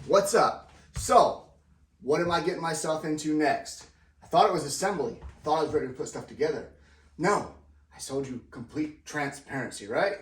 What's up? So, what am I getting myself into next? I thought it was assembly. I thought I was ready to put stuff together. No, I told you complete transparency, right?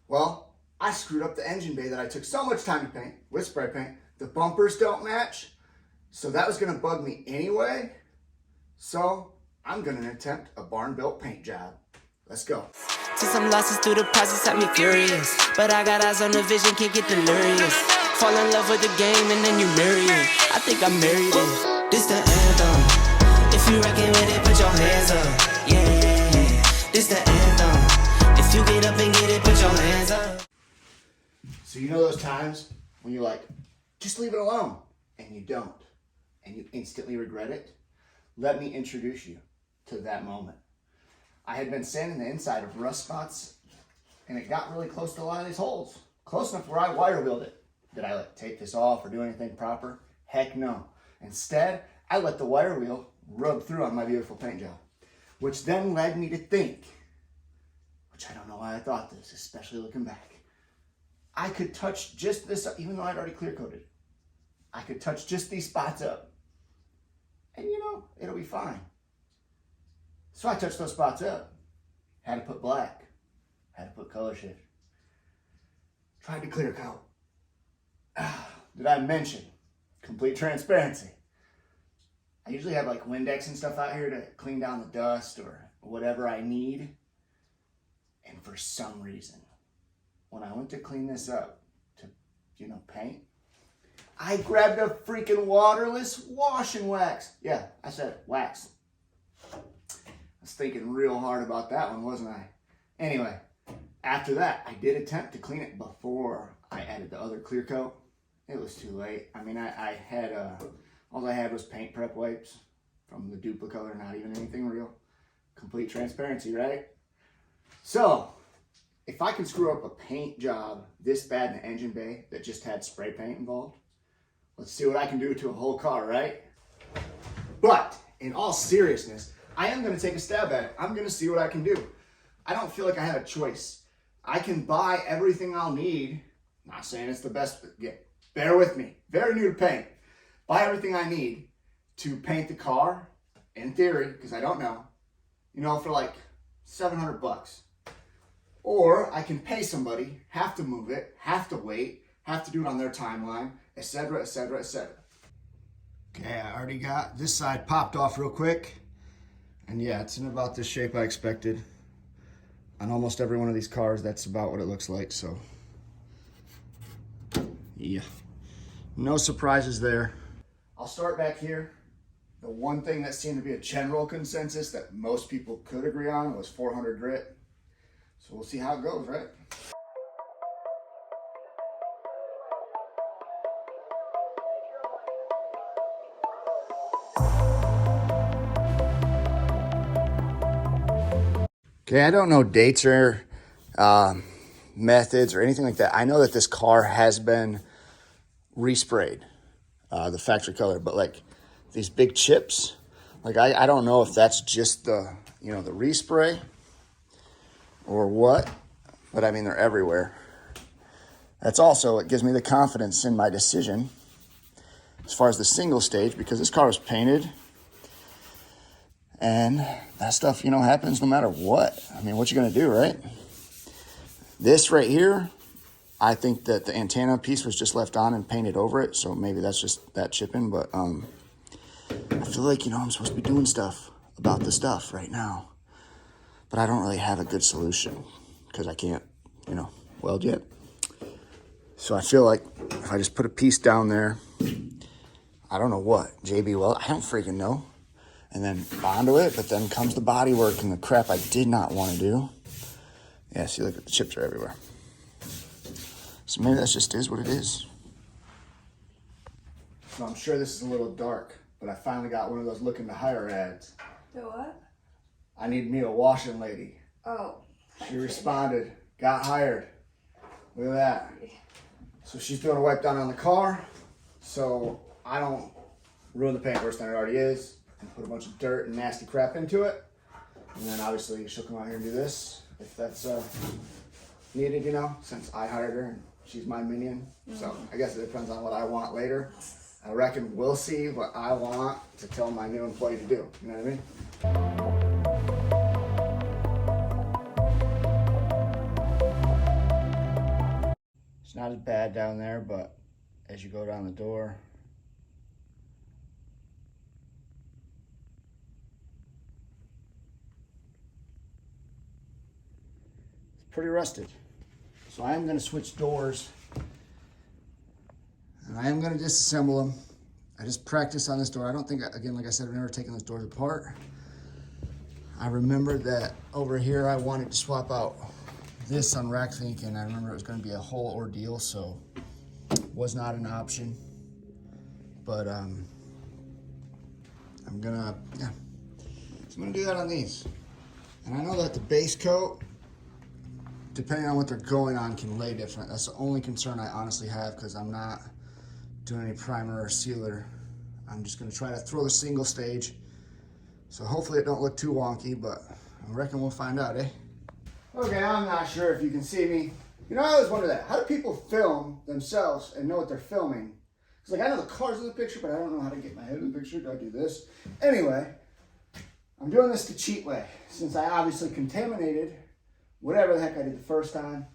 Well, I screwed up the engine bay that I took so much time to paint with spray paint. The bumpers don't match, so that was gonna bug me anyway. So, I'm gonna attempt a barn-built paint job. Let's go. Took some losses through the process, had me furious. But I got eyes on the vision, can't get delirious. Fall in love with the game and then you marry it. I think I married it. This the anthem. If you rockin' with it, put your hands up. Yeah, this the anthem. If you get up and get it, put your hands up. So you know those times when you're like, just leave it alone, and you don't, and you instantly regret it? Let me introduce you to that moment. I had been sanding the inside of rust spots, and it got really close to a lot of these holes. Close enough where I wire wheeled it. Did I take this off or do anything proper? Heck no. Instead, I let the wire wheel rub through on my beautiful paint job, which then led me to think, which I don't know why I thought this, especially looking back. I could touch just this, even though I'd already clear coated it. I could touch just these spots up, and it'll be fine. So I touched those spots up. Had to put black. Had to put color shift. Tried to clear coat. Did I mention complete transparency? I usually have like Windex and stuff out here to clean down the dust or whatever I need. And for some reason, when I went to clean this up to, paint, I grabbed a freaking waterless wash and wax. Yeah, I said it, wax. I was thinking real hard about that one, wasn't I? Anyway, after that, I did attempt to clean it before I added the other clear coat. It was too late. I mean, I had, all I had was paint prep wipes from the Duplicolor, not even anything real. Complete transparency, right? So, if I can screw up a paint job this bad in the engine bay that just had spray paint involved, let's see what I can do to a whole car, right? But, in all seriousness, I am going to take a stab at it. I'm going to see what I can do. I don't feel like I have a choice. I can buy everything I'll need. Not saying it's the best, but bear with me. Very new to paint. Buy everything I need to paint the car, in theory, because I don't know, for like $700. Or I can pay somebody, have to move it, have to wait, have to do it on their timeline, etc., etc., etc. Okay, I already got this side popped off real quick. And yeah, it's in about this shape I expected. On almost every one of these cars, that's about what it looks like, so. Yeah, no surprises there. I'll start back here. The one thing that seemed to be a general consensus that most people could agree on was 400 grit. So we'll see how it goes, right? Okay, I don't know dates or methods or anything like that. I know that this car has been resprayed, the factory color, but like these big chips, like I don't know if that's just the, the respray or what, but I mean, they're everywhere. That's also, it gives me the confidence in my decision as far as the single stage, because this car was painted. And that stuff, happens no matter what. I mean, what you gonna do, right? This right here, I think that the antenna piece was just left on and painted over it. So maybe that's just that chipping. But I feel like, I'm supposed to be doing stuff about the stuff right now. But I don't really have a good solution because I can't, weld yet. So I feel like if I just put a piece down there, I don't know what, JB Weld, I don't freaking know. And then bond to it, but then comes the body work and the crap I did not want to do. Yeah, see, look at the chips are everywhere. So maybe that just is what it is. So I'm sure this is a little dark, but I finally got one of those looking to hire ads. The what? I need me a washing lady. Oh. She responded, got hired. Look at that. So she's doing a wipe down on the car, so I don't ruin the paint worse than it already is. And put a bunch of dirt and nasty crap into it. And then obviously she'll come out here and do this if that's needed, since I hired her and she's my minion. So I guess it depends on what I want later. I reckon we'll see what I want to tell my new employee to do. You know what I mean? It's not as bad down there, but as you go down the door, it's pretty rusted. So I am going to switch doors, and I am going to disassemble them. I just practiced on this door. I don't think, again, like I said, I've never taken those doors apart. I remembered that over here I wanted to swap out this on RackThink, and I remember it was going to be a whole ordeal, so it was not an option. But I'm gonna do that on these. And I know that the base coat, depending on what they're going on, can lay different. That's the only concern I honestly have, because I'm not doing any primer or sealer. I'm just gonna try to throw the single stage. So hopefully it don't look too wonky, but I reckon we'll find out, eh? Okay, I'm not sure if you can see me. You know, I always wonder that. How do people film themselves and know what they're filming? Because, like, I know the car's in the picture, but I don't know how to get my head in the picture. Do I do this? Anyway, I'm doing this the cheat way. Since I obviously contaminated whatever the heck I did the first time,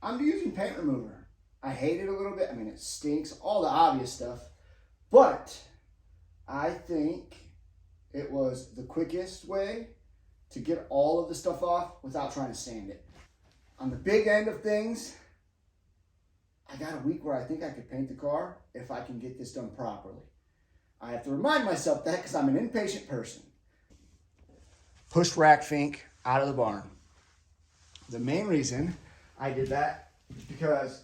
I'm using paint remover. I hate it a little bit. I mean, it stinks, all the obvious stuff. But I think it was the quickest way to get all of the stuff off without trying to sand it. On the big end of things, I got a week where I think I could paint the car if I can get this done properly. I have to remind myself that because I'm an impatient person. Pushed RackThink out of the barn. The main reason I did that is because,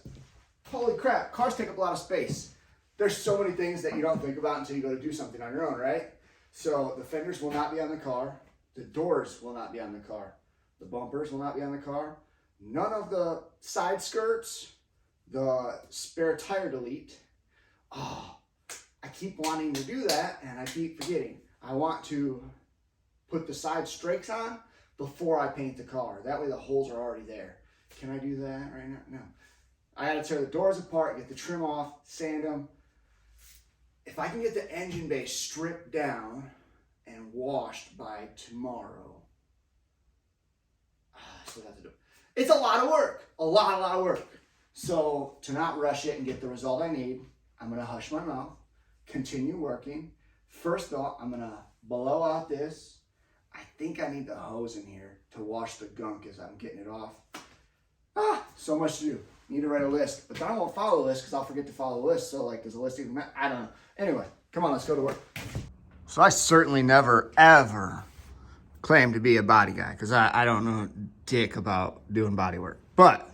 holy crap, cars take up a lot of space. There's so many things that you don't think about until you go to do something on your own, right? So the fenders will not be on the car. The doors will not be on the car. The bumpers will not be on the car. None of the side skirts, the spare tire delete. Oh, I keep wanting to do that and I keep forgetting. I want to put the side strakes on before I paint the car. That way the holes are already there. Can I do that right now? No. I had to tear the doors apart, get the trim off, sand them. If I can get the engine bay stripped down and washed by tomorrow, I still have to do it. It's a lot of work, a lot of work. So to not rush it and get the result I need, I'm gonna hush my mouth, continue working. First off, I'm gonna blow out this. I think I need the hose in here to wash the gunk as I'm getting it off. So much to do. Need to write a list, but then I won't follow the list because I'll forget to follow the list. So, like, does the list even matter? I don't know. Anyway, come on, let's go to work. So I certainly never, ever claim to be a body guy because I don't know dick about doing body work. But,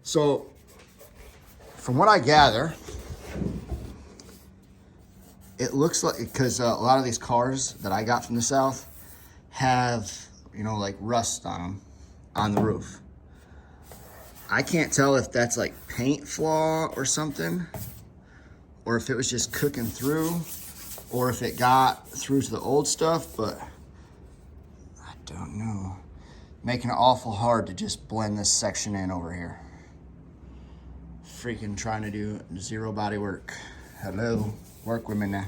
so, from what I gather, it looks like, because a lot of these cars that I got from the South have, you know, like rust on them, on the roof. I can't tell if that's like paint flaw or something, or if it was just cooking through, or if it got through to the old stuff, but I don't know. Making it awful hard to just blend this section in over here. Freaking trying to do zero body work. Hello, work with me now.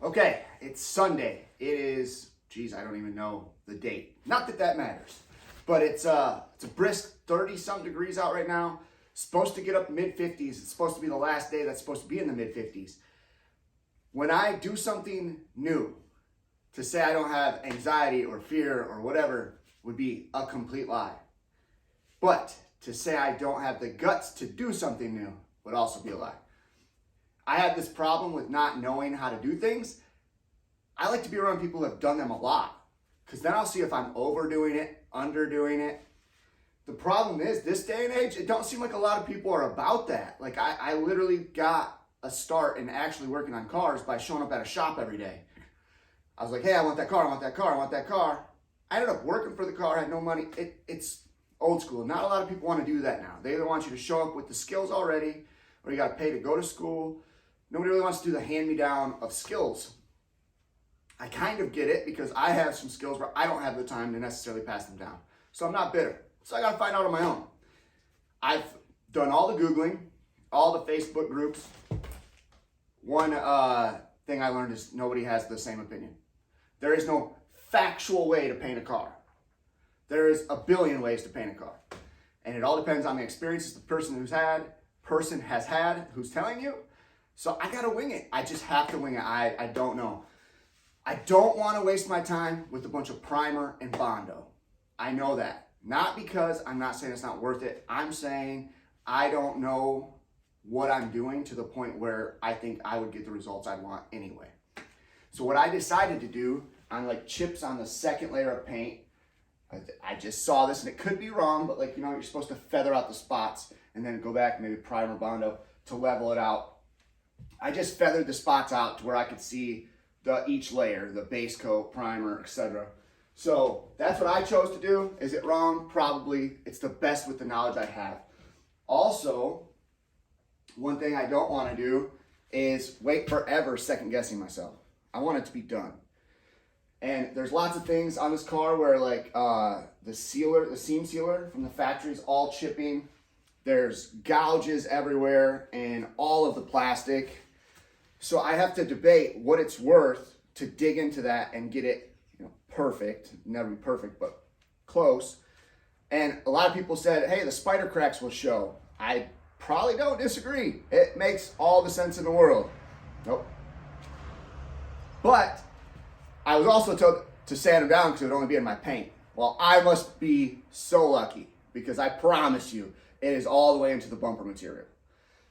Okay, it's Sunday. It is, geez, I don't even know the date. Not that that matters, but it's a brisk 30-something degrees out right now. Supposed to get up mid-50s. It's supposed to be the last day that's supposed to be in the mid-50s. When I do something new, to say I don't have anxiety or fear or whatever would be a complete lie. But to say I don't have the guts to do something new would also be a lie. I have this problem with not knowing how to do things. I like to be around people who have done them a lot, because then I'll see if I'm overdoing it, underdoing it. The problem is, this day and age, it don't seem like a lot of people are about that. Like, I literally got a start in actually working on cars by showing up at a shop every day. I was like, hey, I want that car, I want that car, I want that car. I ended up working for the car, I had no money. It's old school. Not a lot of people want to do that now. They either want you to show up with the skills already, or you got to pay to go to school. Nobody really wants to do the hand-me-down of skills. I kind of get it because I have some skills where I don't have the time to necessarily pass them down. So I'm not bitter. So I got to find out on my own. I've done all the Googling, all the Facebook groups. One thing I learned is nobody has the same opinion. There is no factual way to paint a car. There is a billion ways to paint a car. And it all depends on the experiences the person has had who's telling you. So I gotta wing it. I just have to wing it. I don't know. I don't want to waste my time with a bunch of primer and Bondo. I know that. Not because I'm not saying it's not worth it. I'm saying I don't know what I'm doing to the point where I think I would get the results I want anyway. So what I decided to do on like chips on the second layer of paint, I just saw this and it could be wrong, but like, you know, you're supposed to feather out the spots and then go back, maybe primer Bondo to level it out. I just feathered the spots out to where I could see each layer, the base coat, primer, etc. So that's what I chose to do. Is it wrong? Probably. It's the best with the knowledge I have. Also, one thing I don't want to do is wait forever second guessing myself. I want it to be done. And there's lots of things on this car where like the seam sealer from the factory is all chipping. There's gouges everywhere and all of the plastic. So I have to debate what it's worth to dig into that and get it, you know, perfect. Never be perfect, but close. And a lot of people said, hey, the spider cracks will show. I probably don't disagree. It makes all the sense in the world. Nope. But I was also told to sand them down because it would only be in my paint. Well, I must be so lucky because I promise you, it is all the way into the bumper material.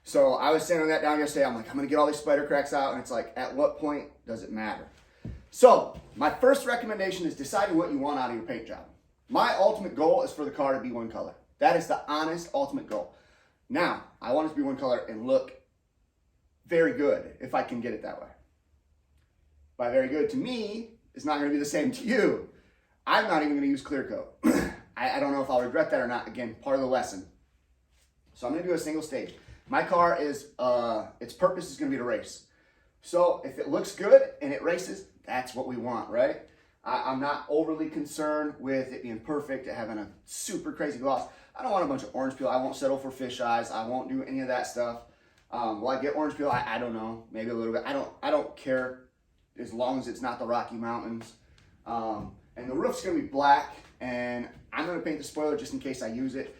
So I was sanding that down yesterday. I'm like, I'm gonna get all these spider cracks out. And it's like, at what point does it matter? So my first recommendation is deciding what you want out of your paint job. My ultimate goal is for the car to be one color. That is the honest ultimate goal. Now, I want it to be one color and look very good if I can get it that way. By very good to me, it's not gonna be the same to you. I'm not even gonna use clear coat. I don't know if I'll regret that or not. Again, part of the lesson. So I'm gonna do a single stage. My car is, its purpose is gonna be to race. So if it looks good and it races, that's what we want, right? I'm not overly concerned with it being perfect, it having a super crazy gloss. I don't want a bunch of orange peel. I won't settle for fish eyes. I won't do any of that stuff. Will I get orange peel? I don't know, maybe a little bit. I don't care as long as it's not the Rocky Mountains. And the roof's gonna be black, and I'm gonna paint the spoiler just in case I use it.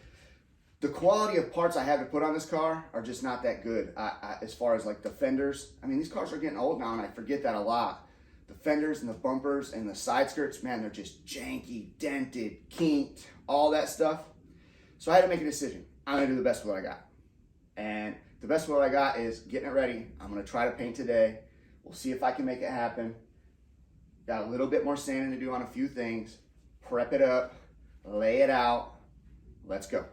The quality of parts I have to put on this car are just not that good as far as like the fenders. I mean, these cars are getting old now and I forget that a lot. The fenders and the bumpers and the side skirts, man, they're just janky, dented, kinked, all that stuff. So I had to make a decision. I'm gonna do the best with what I got. And the best with what I got is getting it ready. I'm gonna try to paint today. We'll see if I can make it happen. Got a little bit more sanding to do on a few things. Prep it up, lay it out. Let's go.